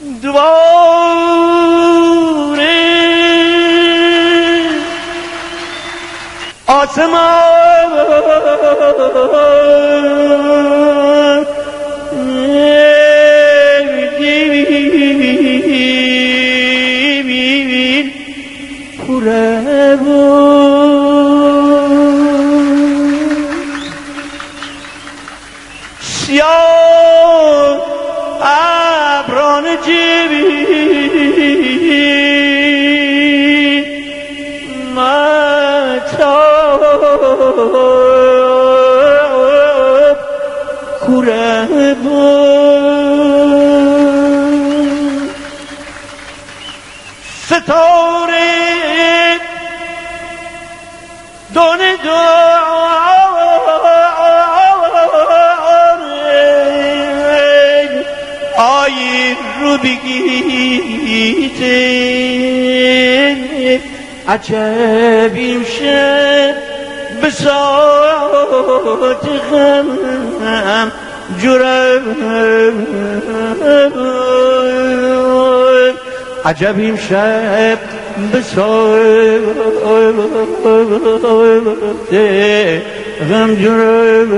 دوباره آسمان پره بود سیاه ابران جبین مهتاب کوره بود ستاره دونه آی رو بگیته عجب امشب بساط غم جرم عجب امشب بساط غم جرم